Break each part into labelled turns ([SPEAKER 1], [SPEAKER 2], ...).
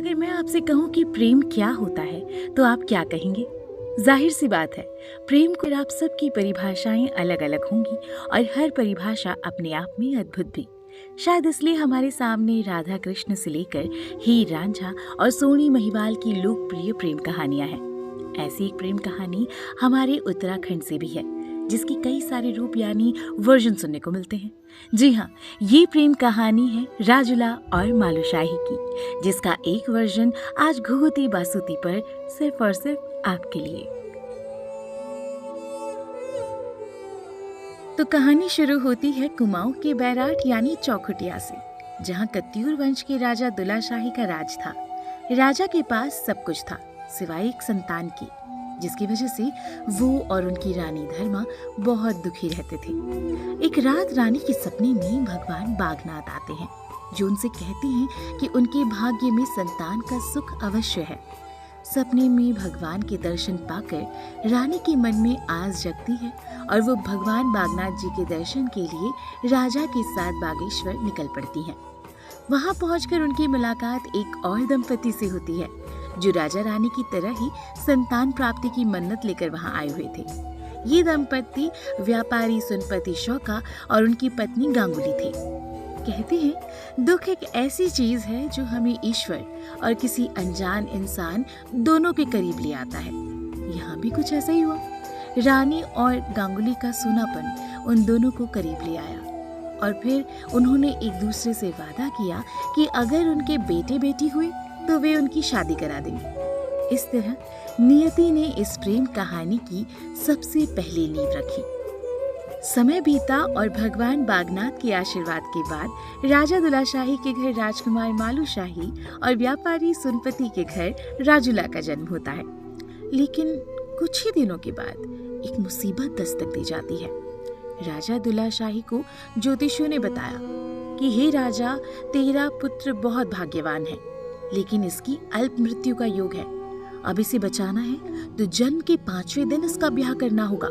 [SPEAKER 1] अगर मैं आपसे कहूँ कि प्रेम क्या होता है तो आप क्या कहेंगे? जाहिर सी बात है, प्रेम को आप सबकी परिभाषाएं अलग अलग होंगी और हर परिभाषा अपने आप में अद्भुत भी। शायद इसलिए हमारे सामने राधा कृष्ण से लेकर हीर रांझा और सोनी महिवाल की लोकप्रिय प्रेम कहानियां हैं। ऐसी एक प्रेम कहानी हमारे उत्तराखंड से भी है, जिसकी कई सारे रूप यानी वर्जन सुनने को मिलते हैं। जी हाँ, ये प्रेम कहानी है राजुला और मालूशाही की, जिसका एक वर्जन आज घुघुती बासुती पर सिर्फ और सिर्फ आपके लिए। तो कहानी शुरू होती है कुमाऊं के बैराट यानी चौखुटिया से, जहाँ कत्यूर वंश के राजा दुलाशाही का राज था। राजा के पास सब कुछ था सिवाय एक संतान की, जिसकी वजह से वो और उनकी रानी धर्मा बहुत दुखी रहते थे। एक रात रानी के सपने में भगवान बागनाथ आते हैं, जो उनसे कहते हैं कि उनके भाग्य में संतान का सुख अवश्य है। सपने में भगवान के दर्शन पाकर रानी के मन में आस जगती है और वो भगवान बागनाथ जी के दर्शन के लिए राजा के साथ बागेश्वर निकल पड़ती हैं। वहां पहुंचकर उनकी मुलाकात एक और दंपति से होती है, जो राजा रानी की तरह ही संतान प्राप्ति की मन्नत लेकर वहां आए हुए थे। ये दंपति व्यापारी सुनपति शौका और उनकी पत्नी गांगुली थे। कहते हैं दुख एक ऐसी चीज है जो हमें ईश्वर और किसी अनजान इंसान दोनों के करीब ले आता है। यहाँ भी कुछ ऐसा ही हुआ। रानी और गांगुली का सूनापन उन दोनों को करीब ले आया और फिर उन्होंने एक दूसरे से वादा किया कि अगर उनके बेटे बेटी हुए तो वे उनकी शादी करा देंगे। इस तरह नियति ने इस प्रेम कहानी की सबसे पहली नींव रखी। समय बीता और भगवान बागनाथ के आशीर्वाद के बाद राजा दुलाशाही के घर राजकुमार मालूशाही और व्यापारी सुनपति के घर राजुला का जन्म होता है। लेकिन कुछ ही दिनों के बाद एक मुसीबत दस्तक दी जाती है। राजा दुलाशाही को ज्योतिषियों ने बताया कि हे राजा, तेरा पुत्र बहुत भाग्यवान है, लेकिन इसकी अल्प मृत्यु का योग है। अब इसे बचाना है तो जन्म के 5वें दिन इसका ब्याह करना होगा।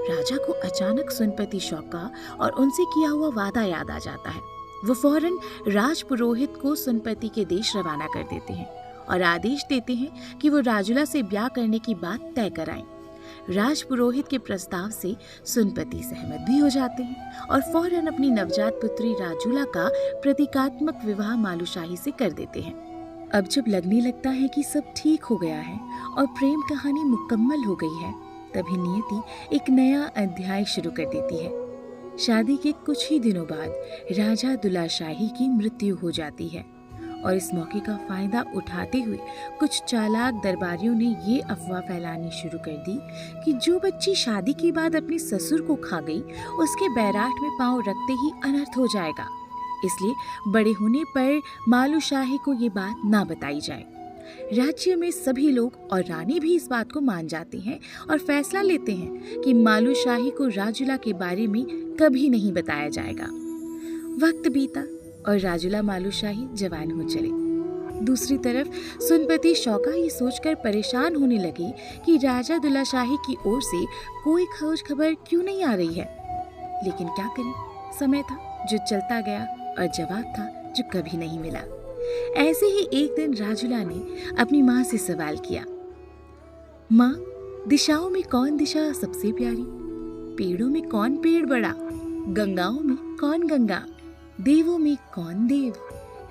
[SPEAKER 1] राजा को अचानक सुनपति शौका और उनसे किया हुआ वादा याद आ जाता है। वो फौरन राजपुरोहित को सुनपति के देश रवाना कर देते हैं और आदेश देते हैं कि वो राजुला से ब्याह करने की बात तय कराएं। राजपुरोहित के प्रस्ताव से सुनपति सहमत भी हो जाते हैं और फौरन अपनी नवजात पुत्री राजुला का प्रतीकात्मक विवाह मालूशाही से कर देते हैं। अब जब लगने लगता है कि सब ठीक हो गया है और प्रेम कहानी मुकम्मल हो गई है, तभी नियति एक नया अध्याय शुरू कर देती है। शादी के कुछ ही दिनों बाद राजा दुलाशाही की मृत्यु हो जाती है और इस मौके का फायदा उठाते हुए कुछ चालाक दरबारियों ने ये अफवाह फैलानी शुरू कर दी कि जो बच्ची शादी के बाद अपने ससुर को खा गई, उसके बैराट में पांव रखते ही अनर्थ हो जाएगा। इसलिए बड़े होने पर मालूशाही को ये बात ना बताई जाए। राज्य में सभी लोग और रानी भी इस बात को मान जाते हैं और फैसला लेते हैं कि मालूशाही को राजुला के बारे में कभी नहीं बताया जाएगा। वक्त बीता और राजुला मालूशाही जवान हो चले। दूसरी तरफ सुनपति शौका ये सोचकर परेशान होने लगे कि राजा दुलाशाही की ओर से कोई खोज खबर क्यों नहीं आ रही है। लेकिन क्या करें, समय था जो चलता गया और जवाब था जो कभी नहीं मिला। ऐसे ही एक दिन राजुला ने अपनी माँ से सवाल किया, माँ, दिशाओं में कौन दिशा सबसे प्यारी? पेड़ों में कौन पेड़ बड़ा? गंगाओं में कौन गंगा? देवों में कौन देव?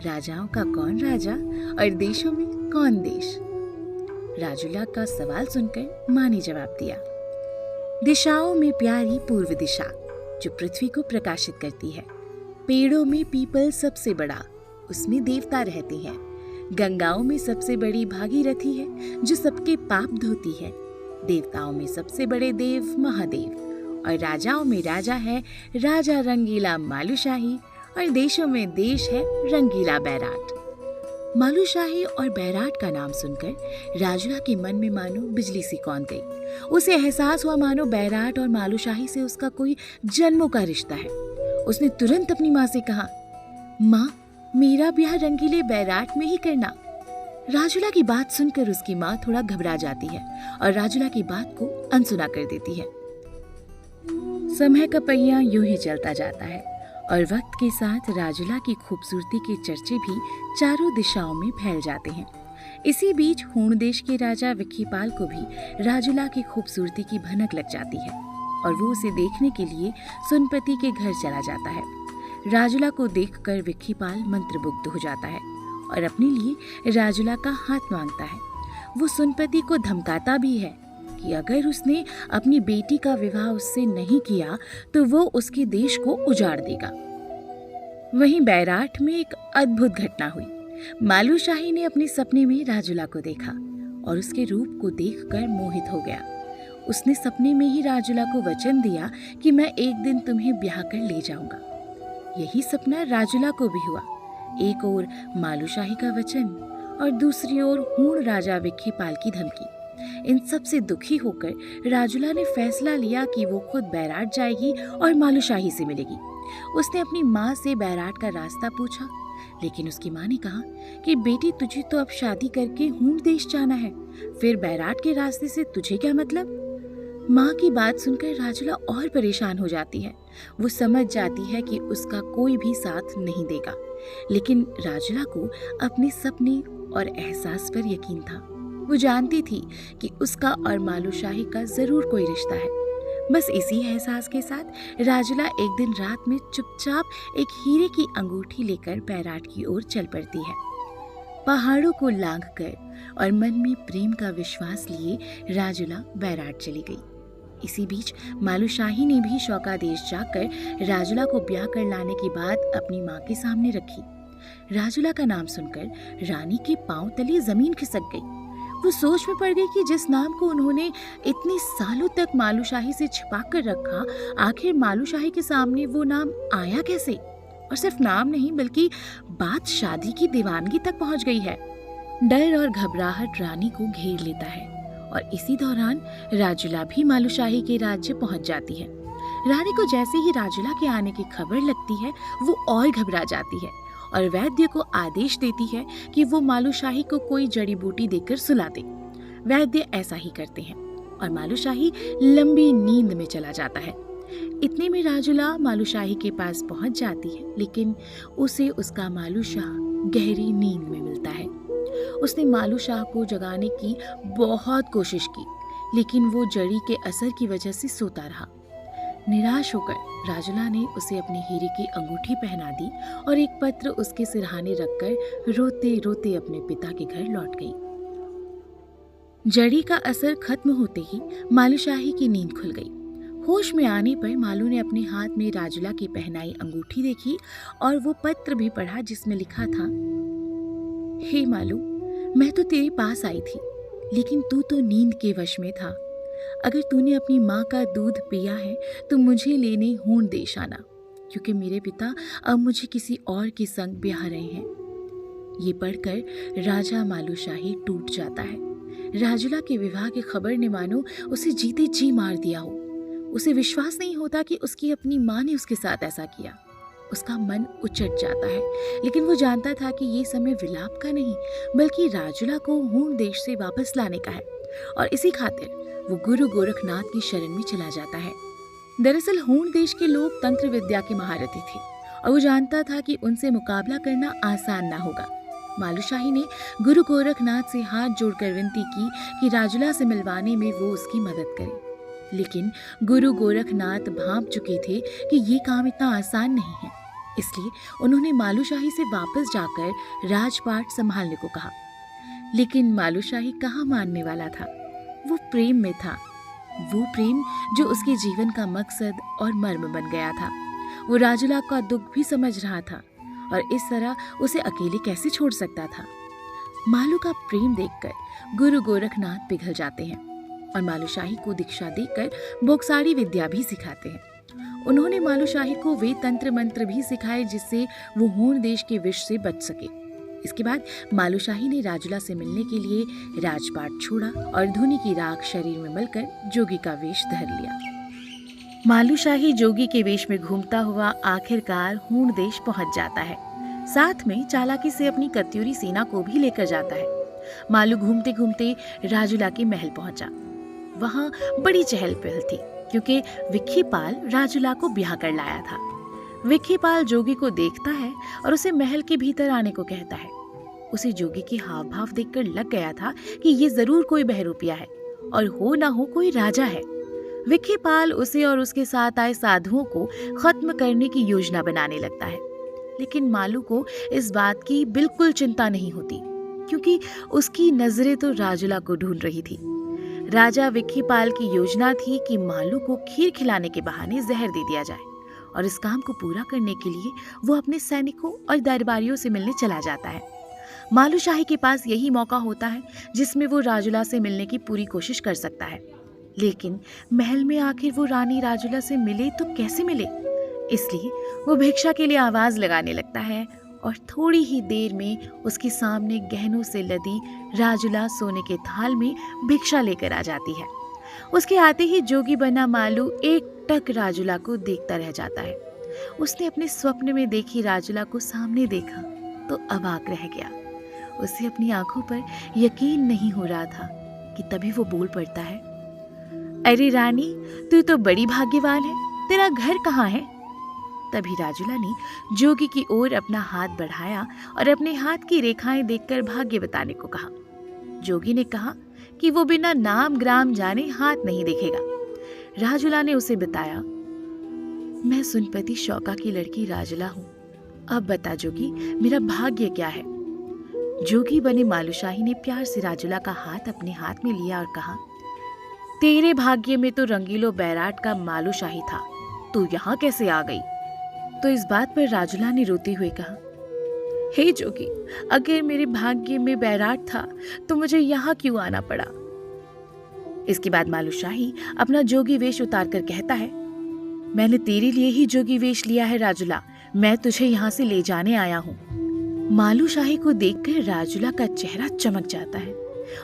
[SPEAKER 1] राजाओं का कौन राजा और देशों में कौन देश? राजुला का सवाल सुनकर माँ ने जवाब दिया, दिशाओं में प्यारी पूर्व दिशा, जो पृथ्वी को प्रकाशित करती है। पेड़ों में पीपल सबसे बड़ा, उसमें देवता रहते हैं। गंगाओं में सबसे बड़ी भागीरथी है, जो सबके पाप धोती है। देवताओं में सबसे बड़े देव महादेव, और राजाओं में राजा है राजा रंगीला मालूशाही, और देशों में देश है रंगीला बैराट। मालूशाही और बैराट का नाम सुनकर राजुला के मन में मानो बिजली सी कौंध गई। उसे एहसास हुआ मानो बैराट और मालूशाही से उसका कोई जन्मों का रिश्ता है। उसने तुरंत अपनी माँ से कहा, माँ, मेरा ब्याह रंगीले बैराट में ही करना। राजुला की बात सुनकर उसकी माँ थोड़ा घबरा जाती है और राजुला की बात को अनसुना कर देती है। समय का पहिया यूं ही चलता जाता है और वक्त के साथ राजुला की खूबसूरती के चर्चे भी चारों दिशाओं में फैल जाते हैं। इसी बीच हूण देश के राजा विक्कीपाल को भी राजुला की खूबसूरती की भनक लग जाती है और वो उसे देखने के लिए सुनपति के घर चला जाता है। राजुला को देखकर विक्कीपाल मंत्रमुग्ध हो जाता है और अपने लिए राजुला का हाथ मांगता है। वो सुनपति को धमकाता भी है कि अगर उसने अपनी बेटी का विवाह उससे नहीं किया तो वो उसके देश को उजाड़ देगा। वहीं बैराठ में एक अद्भुत घटना हुई। मालूशाही ने अपने सपने में राजुला को देखा और उसके रूप को देखकर मोहित हो गया। उसने सपने में ही राजुला को वचन दिया कि मैं एक दिन तुम्हें ब्याह कर ले जाऊंगा। यही सपना राजुला को भी हुआ। एक ओर मालूशाही का वचन और दूसरी ओर हूण राजा विक्कीपाल की धमकी। इन सब से दुखी होकर राजुला ने फैसला लिया कि वो खुद बैराठ जाएगी और मालूशाही से मिलेगी। उसने अपनी माँ से बैराठ का रास्ता पूछा, लेकिन उसकी माँ ने कहा कि बेटी तुझे तो अब शादी करके हूण देश जाना है, फिर बैराठ के रास्ते से तुझे क्या मतलब। माँ की बात सुनकर राजुला और परेशान हो जाती है। वो समझ जाती है कि उसका कोई भी साथ नहीं देगा, लेकिन राजुला को अपने सपने और एहसास पर यकीन था। वो जानती थी कि उसका और मालूशाही का जरूर कोई रिश्ता है। बस इसी एहसास के साथ राजुला एक दिन रात में चुपचाप एक हीरे की अंगूठी लेकर बैराठ की ओर चल पड़ती है। पहाड़ों को लांघकर और मन में प्रेम का विश्वास लिए राजुला बैराठ चली गई। इसी बीच मालूशाही ने भी शौकादेश जाकर राजुला को ब्याह कर लाने की बात अपनी माँ के सामने रखी। राजुला का नाम सुनकर रानी के पांव तले जमीन खिसक गई। वो सोच में पड़ गई कि जिस नाम को उन्होंने इतने सालों तक मालूशाही से छिपा कर रखा, आखिर मालूशाही के सामने वो नाम आया कैसे। और सिर्फ नाम नहीं बल्कि बात शादी की दीवानगी तक पहुंच गई है। डर और घबराहट रानी को घेर लेता है और इसी दौरान राजुला भी मालूशाही के राज्य पहुंच जाती है। रानी को जैसे ही राजुला के आने की खबर लगती है वो और घबरा जाती है और वैद्य को आदेश देती है कि वो मालूशाही को कोई जड़ी बूटी देकर सुला दे। वैद्य ऐसा ही करते हैं और मालूशाही लंबी नींद में चला जाता है। इतने में राजुला मालूशाही के पास पहुंच जाती है, लेकिन उसे उसका मालूशाह गहरी नींद में मिलता है। उसने मालूशाह को जगाने की बहुत कोशिश की, लेकिन वो जड़ी के असर की वजह से सोता रहा। निराश होकर राजुला ने उसे अपनी हीरे की अंगूठी पहना दी और एक पत्र उसके सिरहाने रखकर रोते रोते अपने पिता के घर लौट गई। जड़ी का असर खत्म होते ही मालूशाही की नींद खुल गई। होश में आने पर मालू ने अपने हाथ में राजुला की पहनाई अंगूठी देखी और वो पत्र भी पढ़ा जिसमें लिखा था, हे मालू, मैं तो तेरे पास आई थी, लेकिन तू तो नींद के वश में था। अगर तूने अपनी माँ का दूध पिया है तो मुझे लेने हूण देश आना, क्योंकि मेरे पिता अब मुझे किसी और के संग ब्याह रहे हैं। ये पढ़कर राजा मालूशाही टूट जाता है। राजुला के विवाह की खबर ने मानो उसे जीते जी मार दिया हो। उसे विश्वास नहीं होता कि उसकी अपनी माँ ने उसके साथ ऐसा किया। उसका मन उचट जाता है, लेकिन वो जानता था कि ये समय विलाप का नहीं बल्कि राजुला को हूण देश से वापस लाने का है, और इसी खातिर वो गुरु गोरखनाथ की शरण में चला जाता है। दरअसल हूण देश के लोग तंत्र विद्या के महारथी थे और वो जानता था कि उनसे मुकाबला करना आसान ना होगा। मालूशाही ने गुरु गोरखनाथ से हाथ जोड़कर विनती की कि राजुला से मिलवाने में वो उसकी मदद करे, लेकिन गुरु गोरखनाथ भांप चुके थे कि ये काम इतना आसान नहीं है। इसलिए उन्होंने मालूशाही से वापस जाकर राजपाट संभालने को कहा, लेकिन मालूशाही कहाँ मानने वाला था। वो प्रेम में था, वो प्रेम जो उसके जीवन का मकसद और मर्म बन गया था। वो राजुला का दुख भी समझ रहा था और इस तरह उसे अकेले कैसे छोड़ सकता था। मालू का प्रेम देखकर गुरु गोरखनाथ पिघल जाते हैं और मालूशाही को दीक्षा देकर बोक्सारी विद्या भी सिखाते हैं। उन्होंने मालूशाही को वे तंत्र मंत्र भी सिखाए जिससे वो हूण देश के विष से बच सके। इसके बाद मालूशाही ने राजुला से मिलने के लिए राजपाट छोड़ा और धुनी की राख शरीर में मलकर जोगी का वेश धर लिया। मालूशाही जोगी के वेश में घूमता हुआ आखिरकार हूण देश पहुंच जाता है। साथ में चालाकी से अपनी कत्यूरी सेना को भी लेकर जाता है। मालू घूमते घूमते राजुला के महल पहुंचा। वहां बड़ी चहल पहल थी क्योंकि विक्कीपाल राजुला को ब्याह कर लाया था। विक्कीपाल जोगी को देखता है और उसे महल के भीतर आने को कहता है। उसे जोगी के हाव भाव देखकर लग गया था कि ये जरूर कोई बहरूपिया है और हो ना हो कोई राजा है। विक्कीपाल उसे और उसके साथ आए साधुओं को खत्म करने की योजना बनाने लगता है, लेकिन मालू को इस बात की बिल्कुल चिंता नहीं होती, क्योंकि उसकी नजरें तो राजुला को ढूंढ रही थी। राजा विक्कीपाल की योजना थी कि मालू को खीर खिलाने के बहाने जहर दे दिया जाए, और इस काम को पूरा करने के लिए वो अपने सैनिकों और दरबारियों से मिलने चला जाता है। मालू शाही के पास यही मौका होता है जिसमें वो राजुला से मिलने की पूरी कोशिश कर सकता है, लेकिन महल में आखिर वो रानी राजुला से मिले तो कैसे मिले, इसलिए वो भिक्षा के लिए आवाज लगाने लगता है और थोड़ी ही देर में उसके सामने गहनों से लदी राजुला सोने के थाल में भिक्षा लेकर आ जाती है। उसके आते ही जोगी बना मालू एकटक राजुला को देखता रह जाता है। उसने अपने स्वप्न में देखी राजुला को सामने देखा तो अवाक रह गया। उसे अपनी आंखों पर यकीन नहीं हो रहा था कि तभी वो बोल पड़ता है, अरे रानी, तू तो बड़ी भाग्यवान है, तेरा घर कहाँ है? तभी राजुला ने जोगी की ओर अपना हाथ बढ़ाया और अपने हाथ की रेखाएं देखकर भाग्य बताने को कहा। जोगी ने कहा कि वो बिना नाम ग्राम जाने हाथ नहीं देखेगा। राजुला ने उसे बताया, मैं सुनपति शौका की लड़की राजुला हूँ, अब बता जोगी, मेरा भाग्य क्या है? जोगी बने मालूशाही ने प्यार से राजुला का हाथ अपने हाथ में लिया और कहा, तेरे भाग्य में तो रंगीलो बैराट का मालूशाही था, तू यहाँ कैसे आ गई? तो इस बात पर राजुला ने रोते हुए कहा, हे जोगी, अगर मेरे भाग्य में बैराट था तो मुझे यहाँ क्यों आना पड़ा? इसके बाद मालूशाही अपना जोगी वेश उतार कर कहता है, मैंने तेरे लिए ही जोगी वेश लिया है राजुला, मैं तुझे यहाँ से ले जाने आया हूँ। मालूशाही को देखकर राजुला का चेहरा चमक जाता है।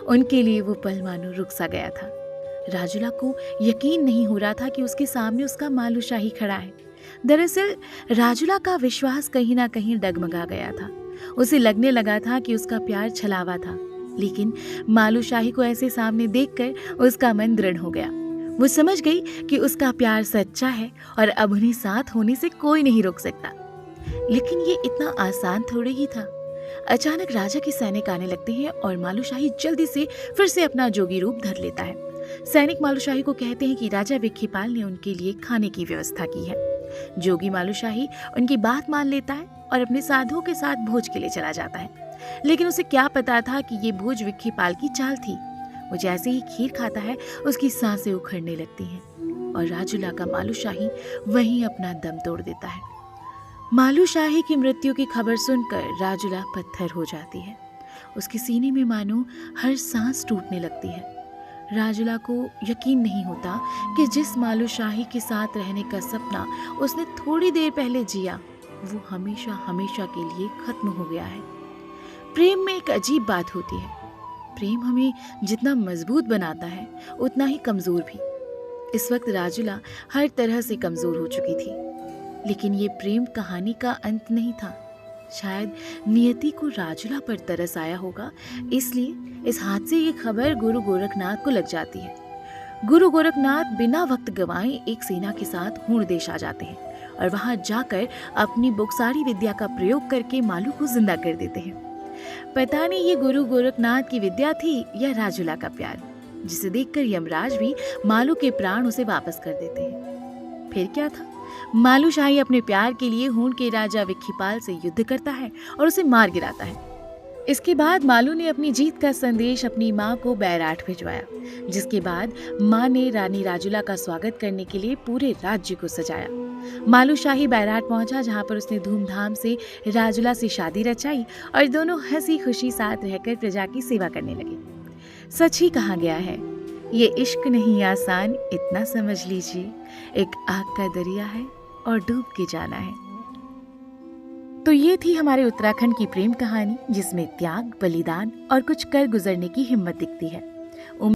[SPEAKER 1] उनके लिए वो पल मानो रुक सा गया था। राजुला को यकीन नहीं हो रहा था कि उसके सामने उसका मालूशाही खड़ा है। दरअसल राजुला का विश्वास कहीं ना कहीं डगमगा गया था। उसे लगने लगा था कि उसका प्यार छलावा था, लेकिन मालूशाही को ऐसे सामने देखकर उसका मन दृढ़ हो गया। वो समझ गई कि उसका प्यार सच्चा है और अब उन्हें साथ होने से कोई नहीं रोक सकता। लेकिन ये इतना आसान थोड़े ही था। अचानक राजा के सैनिक आने लगते हैं और मालूशाही जल्दी से फिर से अपना जोगी रूप धर लेता है। सैनिक मालूशाही को कहते हैं कि राजा विक्कीपाल ने उनके लिए खाने की व्यवस्था की है। जोगी मालूशाही उनकी बात मान लेता है और अपने साधुओं के साथ भोज के लिए चला जाता है। लेकिन उसे क्या पता था कि ये भोज विक्कीपाल की चाल थी। वो जैसे ही खीर खाता है उसकी सांसें उखड़ने लगती हैं और राजुला का मालूशाही वहीं अपना दम तोड़ देता है। मालूशाही की मृत्यु की खबर सुनकर राजुला पत्थर हो जाती है। उसके सीने में मानो हर सांस टूटने लगती है। राजुला को यकीन नहीं होता कि जिस मालूशाही के साथ रहने का सपना उसने थोड़ी देर पहले जिया, वो हमेशा हमेशा के लिए खत्म हो गया है। प्रेम में एक अजीब बात होती है। प्रेम हमें जितना मजबूत बनाता है उतना ही कमजोर भी। इस वक्त राजुला हर तरह से कमजोर हो चुकी थी, लेकिन ये प्रेम कहानी का अंत नहीं था। शायद नियति को राजुला पर तरस आया होगा, इसलिए इस हादसे की खबर गुरु गोरखनाथ को लग जाती है। गुरु गोरखनाथ बिना वक्त गंवाए एक सेना के साथ हूण देश आ जाते हैं और वहां जाकर अपनी बुकसारी विद्या का प्रयोग करके मालू को जिंदा कर देते हैं। पता नहीं ये गुरु गोरखनाथ की विद्या थी या राजुला का प्यार, जिसे देखकर यमराज भी मालू के प्राण उसे वापस कर देते हैं। फिर क्या था? मालूशाही अपने प्यार के लिए हूण के राजा विक्कीपाल से युद्ध करता है और उसे मार गिराता है। इसके बाद मालू ने अपनी जीत का संदेश अपनी माँ को बैराट भिजवाया, जिसके बाद माँ ने रानी राजुला का स्वागत करने के लिए पूरे राज्य को सजाया। मालूशाही बैराट पहुंचा, जहां पर उसने धूमधाम से राजुला से शादी रचाई और दोनों हंसी खुशी साथ रहकर प्रजा की सेवा करने लगे। सच ही कहा गया है, ये इश्क नहीं आसान, इतना समझ लीजिए, एक आग का दरिया है और डूब के जाना है। तो ये थी हमारे उत्तराखंड की प्रेम कहानी, जिसमें त्याग, बलिदान और कुछ कर गुजरने की हिम्मत दिखती है।